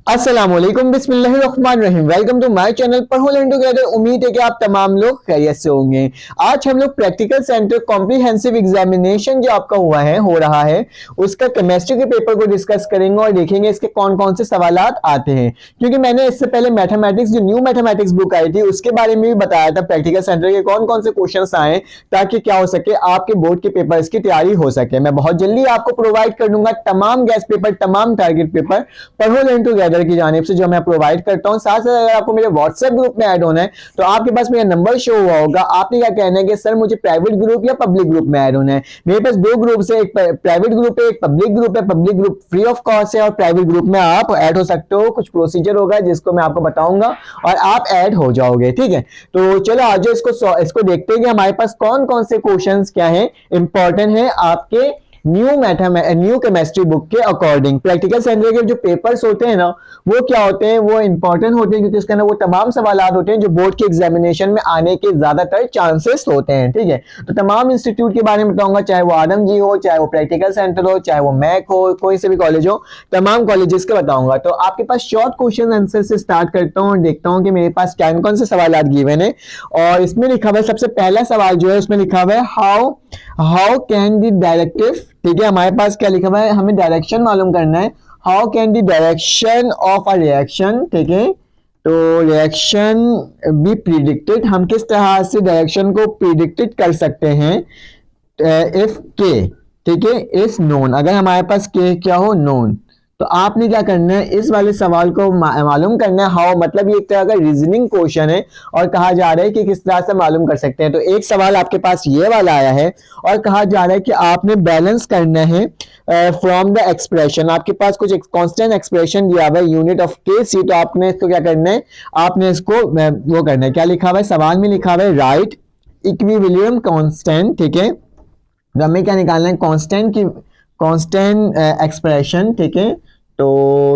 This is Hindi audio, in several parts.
अस्सलामुअलैकुम बिस्मिल्लाहिर्रहमानिर्रहीम। वेलकम टू माय चैनल पढ़ो लर्न टुगेदर। उम्मीद है कि आप तमाम लोग खैरियत से होंगे। आज हम लोग प्रैक्टिकल सेंटर कॉम्प्रिहेंसिव एग्जामिनेशन जो आपका हो रहा है उसका केमिस्ट्री के पेपर को डिस्कस करेंगे और देखेंगे इसके कौन कौन से सवाल आते हैं। क्योंकि मैंने इससे पहले मैथमेटिक्स जो न्यू मैथमेटिक्स बुक आई थी उसके बारे में भी बताया था प्रैक्टिकल सेंटर के कौन कौन से क्वेश्चन आए, ताकि क्या हो सके आपके बोर्ड के पेपर की तैयारी हो सके। मैं बहुत जल्दी आपको प्रोवाइड कर दूंगा तमाम गैस पेपर, तमाम टारगेट पेपर पढ़ो लर्न टुगेदर की जानिब से जो मैं प्रोवाइड करता हूं। साथ साथ अगर आपको मेरे व्हाट्सएप ग्रुप में ऐड होना है तो आपके पास मेरा नंबर शो हुआ होगा। आपने क्या कहना है कि सर मुझे प्राइवेट ग्रुप या पब्लिक ग्रुप में ऐड होना है। मेरे पास दो ग्रुप है, एक प्राइवेट ग्रुप है, एक पब्लिक ग्रुप है। Public group free of cost है और प्राइवेट ग्रुप में आप ऐड हो सकते हो। कुछ प्रोसीजर होगा जिसको मैं आपको बताऊंगा और आप ऐड हो जाओगे। ठीक है, तो चलो आज इसको देखते हैं कि हमारे पास कौन कौन से क्वेश्चंस क्या है इंपॉर्टेंट है आपके न्यू केमिस्ट्री बुक के अकॉर्डिंग। प्रैक्टिकल सेंटर के जो पेपर्स होते हैं ना वो क्या होते हैं, वो इंपॉर्टेंट होते हैं क्योंकि उसके अंदर वो तमाम सवाल होते हैं जो बोर्ड के एग्जामिनेशन में आने के ज्यादातर चांसेस होते हैं। ठीक है, तो तमाम इंस्टीट्यूट के बारे में बताऊंगा, चाहे वो आदम जी हो, चाहे वो प्रैक्टिकल सेंटर हो, चाहे वो मैक हो, कोई से भी कॉलेज हो, तमाम कॉलेजेस के बताऊंगा। तो आपके पास शॉर्ट क्वेश्चन आंसर से स्टार्ट करता हूँ और देखता हूँ कि मेरे पास कौन कौन से सवाल गिवन है। और इसमें लिखा हुआ है, सबसे पहला सवाल जो है उसमें लिखा हुआ है हाउ कैन द डायरेक्टिव। ठीक है, हमारे पास क्या लिखा हुआ है, हमें डायरेक्शन मालूम करना है। How can the direction of a reaction, ठीक है, तो रिएक्शन बी प्रिडिक्टेड, हम किस तरह से डायरेक्शन को प्रिडिक्टेड कर सकते हैं इफ के, ठीक है, इज नोन, अगर हमारे पास के क्या हो, नोन। तो आपने क्या करना है, इस वाले सवाल को मालूम करना है। हाउ मतलब ये एक तरह का रीजनिंग क्वेश्चन है और कहा जा रहा है कि किस तरह से मालूम कर सकते हैं। तो एक सवाल आपके पास ये वाला आया है और कहा जा रहा है कि आपने बैलेंस करना है फ्रॉम द एक्सप्रेशन। आपके पास कुछ कांस्टेंट एक्सप्रेशन दिया हुआ है यूनिट ऑफ के सी, तो आपने इसको क्या करना है, आपने इसको वो करना है। क्या लिखा हुआ है सवाल में, लिखा हुआ है राइट इक्विलिब्रियम कांस्टेंट। ठीक है, तो हमें क्या निकालना है, कांस्टेंट एक्सप्रेशन। ठीक है, तो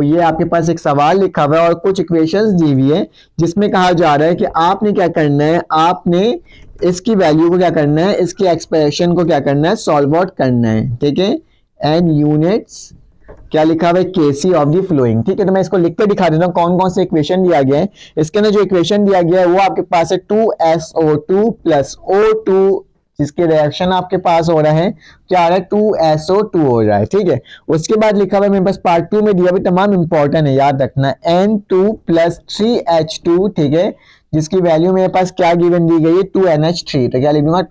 ये आपके पास एक सवाल लिखा हुआ है और कुछ इक्वेशंस दी हुई है जिसमें कहा जा रहा है कि आपने क्या करना है, आपने इसकी वैल्यू को क्या करना है, इसकी एक्सप्रेशन को क्या करना है, सॉल्व आउट करना है। ठीक है, एंड यूनिट्स क्या लिखा हुआ है, केसी ऑफ द फ्लोइंग। ठीक है, तो मैं इसको लिख के दिखा देता हूँ कौन कौन से इक्वेशन दिया गया है। इसके अंदर जो इक्वेशन दिया गया है वो आपके पास है 2SO2 प्लस O2, जिसके रिएक्शन आपके पास हो रहा है क्या आ रहा है, 2SO2 हो रहा है। ठीक है, उसके बाद लिखा हुआ है मेरे पास पार्ट 2 में दिया हुआ तमाम इंपॉर्टेंट है, याद रखना, N2 प्लस 3H2। ठीक है, जिसकी वैल्यू मेरे पास क्या गिवन दी गई है, 2NH3। तो क्या लिख दूंगा,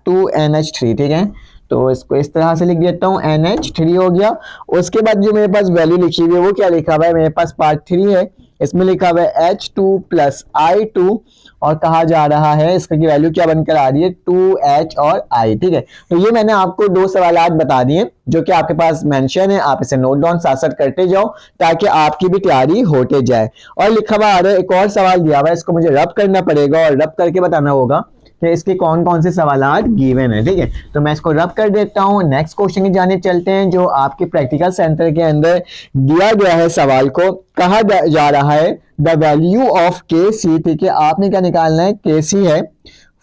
2NH3। ठीक है, तो इसको इस तरह से लिख देता हूँ, NH3 हो गया। उसके बाद जो मेरे पास वैल्यू लिखी हुई है वो क्या लिखा हुआ है, मेरे पास पार्ट 3 है, इसमें लिखा हुआ है H2 प्लस I2 और कहा जा रहा है इसका की वैल्यू क्या बनकर आ रही है, 2H और I। ठीक है, तो ये मैंने आपको दो सवाल बता दिए जो कि आपके पास मेंशन है, आप इसे नोट डाउन साथ साथ करते जाओ ताकि आपकी भी तैयारी होते जाए। और लिखा हुआ आ रहा है एक और सवाल दिया हुआ है, इसको मुझे रब करना पड़ेगा और रब करके बताना होगा कि इसके कौन कौन से सवाल गिवन है। ठीक है, तो मैं इसको रब कर देता हूँ। नेक्स्ट क्वेश्चन की जाने चलते हैं जो आपके प्रैक्टिकल सेंटर के अंदर दिया गया है। सवाल को कहा जा रहा है द वैल्यू ऑफ के सी। ठीक है, आपने क्या निकालना है, के सी है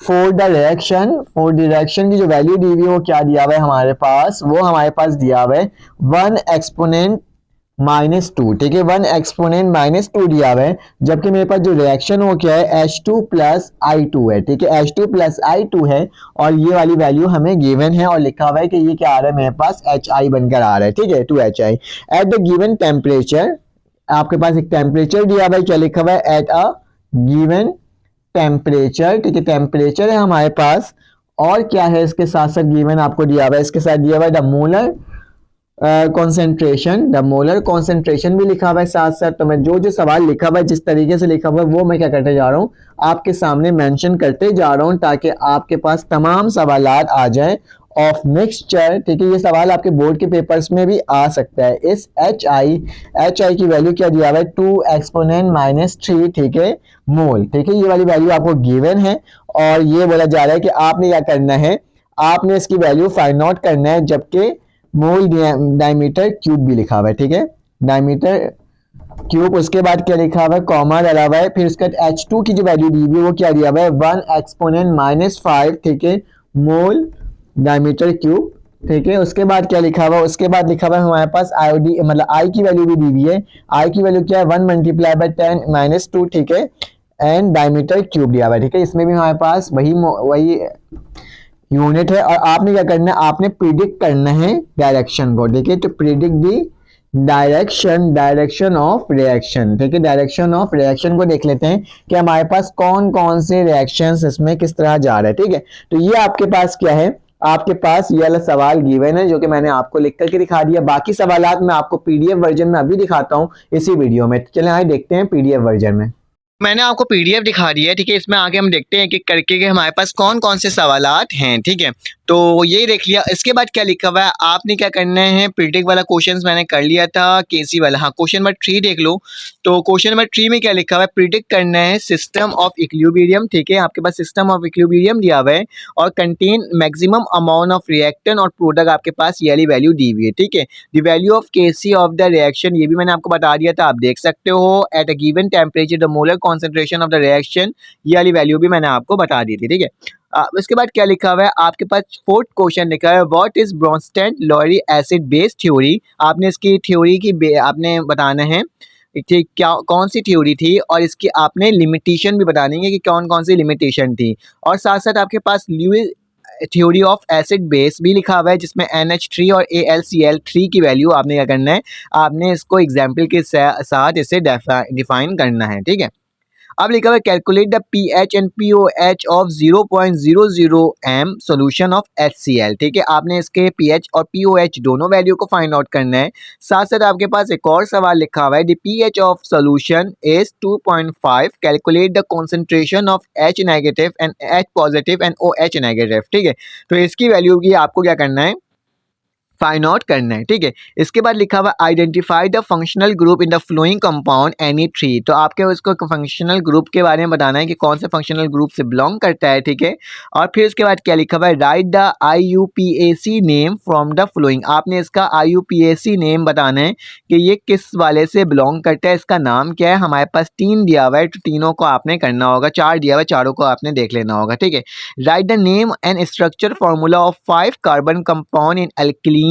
फॉर द रिएक्शन की जो वैल्यू दी हुई है वो क्या दिया हुआ है हमारे पास, वो हमारे पास दिया हुआ है 1 एक्सपोनेंट -2। ठीक है, 1 एक्सपोनेंट -2 दिया हुआ है, जबकि मेरे पास जो रिएक्शन हो क्या है, H2 प्लस I2 है। ठीक है, H2 प्लस I2 है और ये वाली वैल्यू हमें गिवन है और लिखा हुआ है कि ये क्या आ रहा है, मेरे पास HI बनकर आ रहा है। ठीक है, 2HI at the given temperature. आपके पास एक टेम्परेचर दिया हुआ है, क्या लिखा हुआ है, एट अ गिवन टेम्परेचर। ठीक है, टेम्परेचर है हमारे पास और क्या है इसके साथ साथ गिवन आपको दिया हुआ है, इसके साथ दिया हुआ है the molar concentration, the molar concentration भी लिखा हुआ है साथ साथ। तो मैं जो सवाल लिखा हुआ है जिस तरीके से लिखा हुआ है वो मैं क्या करते जा रहा हूँ, आपके सामने मेंशन करते जा रहा हूँ ताकि आपके पास तमाम सवाल आ जाए ऑफ मिक्सचर। ठीक है, ये सवाल आपके बोर्ड के पेपर्स में भी आ सकता है। इस HI की वैल्यू क्या दिया हुआ है, 2 एक्सपोनेंट -3। ठीक है, मोल। ठीक है, ये वाली वैल्यू आपको गिवन है और ये बोला जा रहा है कि आपने क्या करना है, आपने इसकी वैल्यू फाइंड आउट करना है, जबकि मोल डायमीटर क्यूब भी लिखा हुआ है। ठीक है, डायमीटर क्यूब। उसके बाद क्या लिखा हुआ है, कॉमा डाला हुआ है, फिर उसके बाद H2 की जो वैल्यू दी हुई है वो क्या दिया हुआ है, 1 एक्सपोनेंट -5। ठीक है, मोल डायमीटर क्यूब ठीक है। उसके बाद क्या लिखा हुआ, उसके बाद लिखा हुआ है हमारे पास आईओडी, मतलब आई की वैल्यू भी दी हुई है। आई की वैल्यू क्या है, 1 मल्टीप्लाई बाय 10 - 2, ठीक है, एंड डायमीटर क्यूब दिया हुआ है। ठीक है, इसमें भी हमारे पास वही यूनिट है। और आपने क्या करना है, आपने प्रिडिक्ट करना है डायरेक्शन को। ठीक है, तो predict the direction of reaction. ठीक है, डायरेक्शन ऑफ रिएक्शन को देख लेते हैं कि हमारे पास कौन कौन से रिएक्शंस इसमें किस तरह जा रहे हैं। ठीक है, तो ये आपके पास क्या है, आपके पास ये वाला सवाल गिवन है जो कि मैंने आपको लिख करके दिखा दिया। बाकी सवालात मैं आपको पीडीएफ वर्जन में अभी दिखाता हूं इसी वीडियो में। चलें आइए देखते हैं पीडीएफ वर्जन में। मैंने आपको पीडीएफ दिखा दिया है। ठीक है, इसमें आगे हम देखते हैं कि करके के हमारे पास कौन कौन से सवालात हैं। ठीक है, तो ये देख लिया। इसके बाद क्या लिखा हुआ है, आपने क्या करना है, प्रिडिक्ट वाला क्वेश्चन मैंने कर लिया था, केसी वाला। हाँ, क्वेश्चन नंबर 3 देख लो। तो क्वेश्चन नंबर 3 में क्या लिखा हुआ है, प्रिडिक्ट करना है सिस्टम ऑफ इक्विलिब्रियम। ठीक है, आपके पास सिस्टम ऑफ इक्विलिब्रियम दिया हुआ है और contain maximum amount of reactant और प्रोडक्ट आपके पास ये वाली वैल्यू दी हुई है। ठीक है, the value of Kc of the reaction, ये भी मैंने आपको बता दिया था, आप देख सकते हो। At a given temperature the molar concentration of the reaction, ये वाली वैल्यू भी मैंने आपको बता दी थी। ठीक है, उसके बाद क्या लिखा हुआ है, आपके पास 4th क्वेश्चन लिखा है, what is Bronsted-lorry acid base theory. आपने इसकी थ्योरी की आपने बताना है कि क्या कौन सी थ्योरी थी और इसकी आपने लिमिटेशन भी बतानी है कि कौन कौन सी लिमिटेशन थी। और साथ साथ आपके पास Lewis theory of acid base भी लिखा हुआ है जिसमें NH3 और AlCl3 की वैल्यू आपने क्या करना है, आपने इसको एग्जाम्पल के साथ इसे डिफाइन करना है। ठीक है, अब लिखा हुआ है calculate the pH and pOH of 0.00 m solution of HCl। ठीक है, आपने इसके pH और pOH दोनों वैल्यू को फाइंड आउट करना है। साथ साथ आपके पास एक और सवाल लिखा हुआ है, the pH of solution is 2.5, calculate the concentration of H negative and H positive and OH negative. ठीक है, तो इसकी वैल्यू की आपको क्या करना है, फाइंड आउट करना है। ठीक है, इसके बाद लिखा हुआ identify the functional group in the flowing compound NE3। तो आपके उसको फंक्शनल ग्रुप के बारे में बताना है कि कौन से फंक्शनल ग्रुप से बिलोंग करता है। ठीक है, और फिर उसके बाद क्या लिखा हुआ है, write the IUPAC name from the flowing. आपने इसका IUPAC नेम बताना है कि ये किस वाले से बिलोंग करता है, इसका नाम क्या है। हमारे पास 3 दिया हुआ है, तो तीनों को आपने करना होगा। 4 दिया हुआ है, चारों को आपने देख लेना होगा। ठीक है, write the name and structure formula of 5 carbon compound in alkane,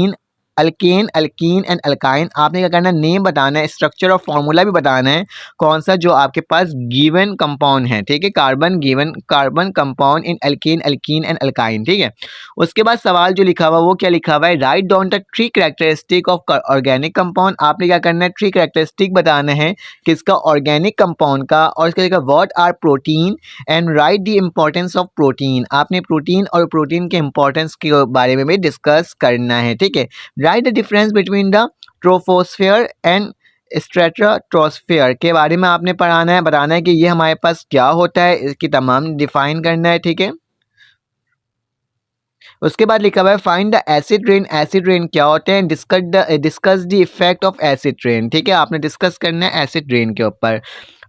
alkyne and alkyne. आपने क्या करना है, नेम बताना है, स्ट्रक्चर और फॉर्मूला भी बताना है कौन सा जो आपके पास गिवन कंपाउंड है। ठीक है, carbon compound in alkane, alkyne and alkyne. ठीक है, उसके बाद सवाल जो लिखा हुआ वो क्या लिखा हुआ है, write down the 3 characteristic of organic compound. आपने क्या करना है, 3 कैरेक्टरिस्टिक बताना है किसका, ऑर्गेनिक कंपाउंड का। और इसके लिखा what are protein and write the importance of protein. आपने प्रोटीन और प्रोटीन के इंपॉर्टेंस के बारे में भी डिस्कस करना है। ठीक है, write the difference between the troposphere and stratosphere के बारे में आपने पढ़ाना है, बताना है कि ये हमारे पास क्या होता है, इसकी तमाम डिफाइन करना है। ठीक है, उसके बाद लिखा हुआ है find the acid rain. Acid rain क्या होते हैं, discuss the effect of acid rain. ठीक है, आपने डिस्कस करना है एसिड रेन के ऊपर।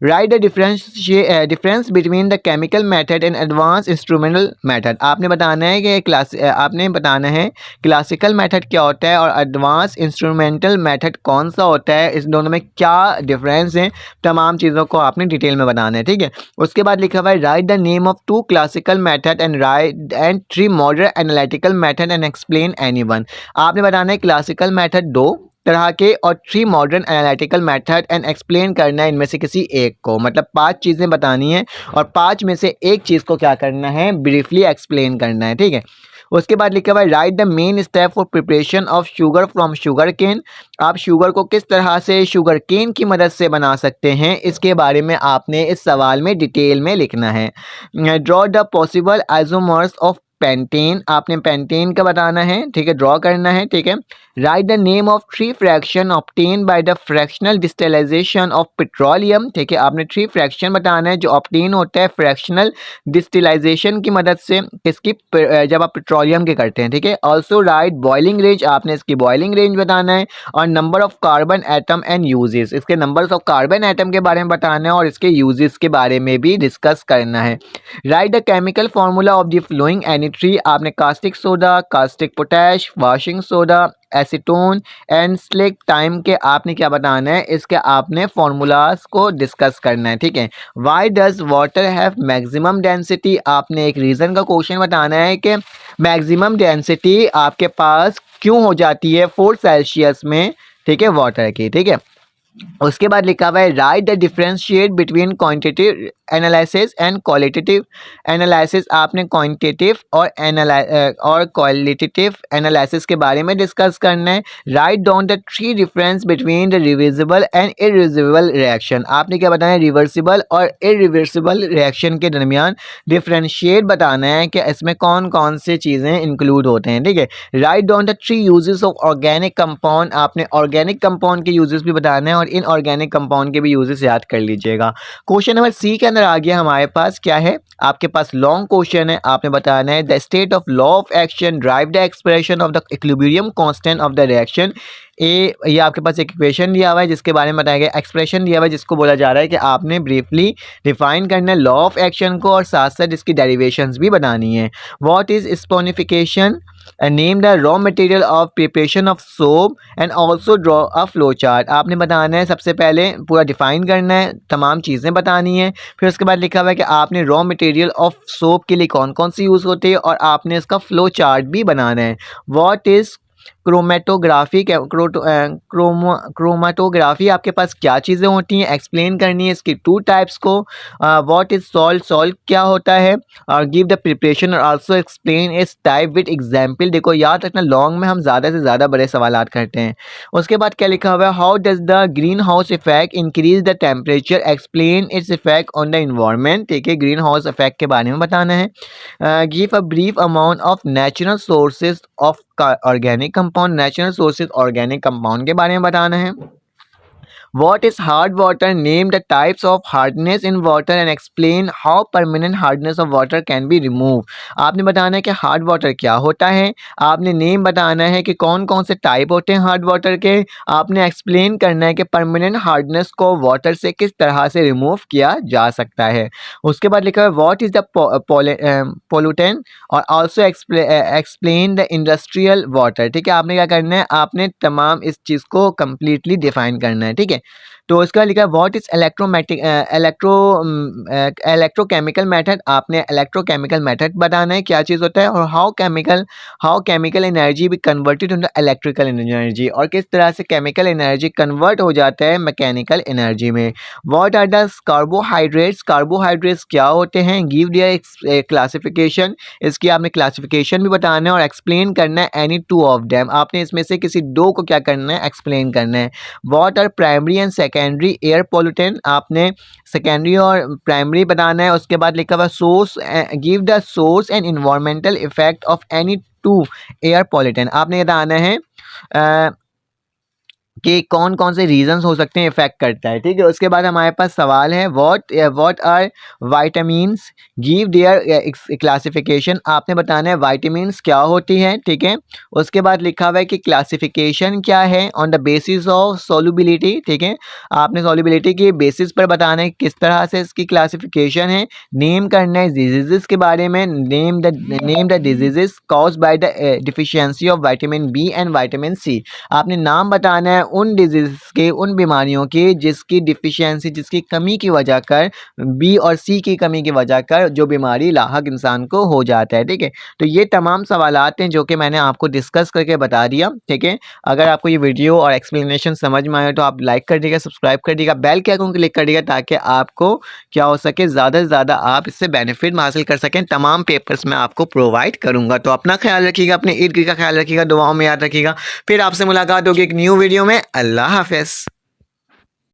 Right the difference between the chemical method and advance instrumental method. आपने बताना है कि आपने बताना है क्लासिकल मेथड क्या होता है और एडवांस इंस्ट्रूमेंटल मेथड कौन सा होता है, इस दोनों में क्या डिफरेंस है, तमाम चीज़ों को आपने डिटेल में बताना है। ठीक है, उसके बाद लिखा हुआ है write the name of 2 classical method and 3 modern analytical method and explain any one. आपने बताना है क्लासिकल मेथड 2 तरह के और 3 modern analytical method and explain करना है इनमें से किसी एक को। मतलब 5 चीज़ें बतानी है और 5 में से एक चीज़ को क्या करना है, ब्रीफली एक्सप्लेन करना है। ठीक है, उसके बाद लिखा हुआ है write the main step for preparation of sugar from sugar cane. आप शुगर को किस तरह से शुगर केन की मदद से बना सकते हैं, इसके बारे में आपने इस सवाल में डिटेल में लिखना है। Draw the possible isomers of pentane. आपने पेंटेन का बताना है। ठीक है, ड्रॉ करना है। ठीक है, write the name of 3 fraction obtain by the fractional distillation of petroleum. ठीक है, आपने 3 फ्रैक्शन बताना है जो ऑब्टेन होता है फ्रैक्शनल डिस्टिलाइजेशन की मदद से, किसकी, जब आप पेट्रोलियम के करते हैं। ठीक है, ऑल्सो राइट बॉइलिंग रेंज। आपने इसकी बॉइलिंग रेंज बताना है और number of carbon atom and uses, इसके नंबर्स ऑफ कार्बन एटम के बारे में बताना है और इसके यूजेस के बारे में भी डिस्कस करना है। Write the chemical formula of the following 3 आपने caustic soda, caustic potash, washing soda, acetone and slaked lime के आपने क्या बताना है, इसके आपने फॉर्मूलाज को डिस्कस करना है, ठीक है। Why does water have maximum density, आपने एक रीज़न का क्वेश्चन बताना है कि मैक्सिमम डेंसिटी आपके पास क्यों हो जाती है 4 सेल्सियस में, ठीक है, वाटर की, ठीक है। उसके बाद लिखा हुआ है write the differentiate between quantitative analysis and qualitative analysis, आपने क्वांटिटेटिव और क्वालिटेटिव एनालिसिस के बारे में डिस्कस करना है। Write down the 3 difference between the reversible and irreversible reaction, आपने क्या बताना है, रिवर्सिबल और इरिवर्सिबल रिएक्शन के दरमियान डिफरेंशिएट बताना है कि इसमें कौन कौन से चीज़ें इंक्लूड होते हैं, ठीक है। Write down the 3 uses of organic compound, आपने ऑर्गेनिक कंपाउंड के यूजेस भी बताना है और इनऑर्गेनिक कंपाउंड के भी यूजेस याद कर लीजिएगा। क्वेश्चन नंबर सी के अंदर आ गया हमारे पास, क्या है आपके पास लॉन्ग क्वेश्चन है, आपने बताना है the state of law of action drive the expression of the equilibrium constant of the reaction. ये आपके पास एक इक्वेशन दिया हुआ है जिसके बारे में बताया गया, एक्सप्रेशन दिया हुआ है जिसको बोला जा रहा है कि आपने ब्रीफली डिफाइन करना है लॉ ऑफ एक्शन को और साथ साथ इसकी डेरिवेशंस भी बतानी है। What is saponification, name the raw material of preparation of soap and also draw a flow chart, आपने बताना है, सबसे पहले पूरा डिफाइन करना है, तमाम चीज़ें बतानी है, फिर उसके बाद लिखा हुआ है कि आपने रॉ मटेरियल ऑफ सोप के लिए कौन कौन सी यूज़ होती है और आपने इसका फ्लो चार्ट भी बनाना है। व्हाट इज़ क्रोमेटोग्राफी, क्रोमाटोग्राफी आपके पास क्या चीज़ें होती हैं, एक्सप्लेन करनी है इसकी 2 टाइप्स को। व्हाट इज सॉल्ट, सॉल्ट क्या होता है, और गिव द प्रिपरेशन और आल्सो एक्सप्लेन इस टाइप विद एग्जाम्पल। देखो याद रखना लॉन्ग में हम ज़्यादा से ज़्यादा बड़े सवाल करते हैं। उसके बाद क्या लिखा हुआ है, how does the green house effect increase the temperature, explain its effect on the environment, ठीक है, ग्रीन हाउस इफेक्ट के बारे में बताना है। Give a brief amount of natural sources of organic compound, natural sources organic compound के बारे में बताना है। What is hard water? Name the types of hardness in water and explain how permanent hardness of water can be removed. आपने बताना है कि हार्ड वाटर क्या होता है, आपने नेम बताना है कि कौन कौन से टाइप होते हैं हार्ड वाटर के, आपने एक्सप्लेन करना है कि परमानेंट हार्डनेस को वाटर से किस तरह से रिमूव किया जा सकता है। उसके बाद लिखा है व्हाट इज़ द पोल्यूटेंट और also explain the industrial water, ठीक है, आपने क्या करना है, आपने तमाम इस चीज़ को कम्प्लीटली डिफाइन करना है, ठीक है। तो इसका लिखा है व्हाट इज इलेक्ट्रोकेमिकल मेथड, आपने इलेक्ट्रोकेमिकल मेथड बताना है क्या चीज़ होता है, और हाउ केमिकल एनर्जी भी कन्वर्टेड इनटू इलेक्ट्रिकल एनर्जी, और किस तरह से केमिकल एनर्जी कन्वर्ट हो जाता है मैकेनिकल एनर्जी में। What are the carbohydrates, carbohydrates क्या होते हैं, गिव देयर क्लासिफिकेशन, इसकी आपने क्लासिफिकेशन भी बताना है और एक्सप्लेन करना है एनी 2 ऑफ देम, आपने इसमें से किसी 2 को क्या करना है, एक्सप्लेन करना है। What are primary and secondary air pollutant, आपने सेकेंडरी और प्राइमरी बताना है। उसके बाद लिखा हुआ source, give the source and environmental effect of any 2 air pollutant, आपने बताना है कि कौन कौन से रीजंस हो सकते हैं इफेक्ट करता है, ठीक है। उसके बाद हमारे पास सवाल है what are vitamins, give their classification, आपने बताना है वाइटामिन्स क्या होती हैं, ठीक है। उसके बाद लिखा हुआ है कि क्लासिफिकेशन क्या है on the basis of solubility, ठीक है, आपने सोल्युबिलिटी के बेसिस पर बताना है किस तरह से इसकी क्लासिफिकेशन है। नेम करना है डिजीजेस के बारे में, name the diseases caused by the deficiency of vitamin B and vitamin C, आपने नाम बताना है उन डिजीज के, उन बीमारियों की जिसकी डिफिशियंसी, जिसकी कमी की वजह कर, बी और सी की कमी की वजह कर जो बीमारी लाहक इंसान को हो जाता है, ठीक है। तो ये तमाम सवालात हैं जो कि मैंने आपको डिस्कस करके बता दिया, ठीक है। अगर आपको ये वीडियो और एक्सप्लेनेशन समझ में आए तो आप लाइक कर दीजिएगा, सब्सक्राइब कर दीजिएगा, बेल के आइकन क्लिक कर दीजिएगा ताकि आपको क्या हो सके, ज़्यादा से ज़्यादा आप इससे बेनिफिट हासिल कर सकें। तमाम पेपर्स मैं आपको प्रोवाइड करूँगा। तो अपना ख्याल रखिएगा, अपने इर्द गिर्द का ख्याल रखिएगा, दुआओं में याद रखिएगा। फिर आपसे मुलाकात होगी एक न्यू वीडियो में। अल्लाह हाफ़िज़।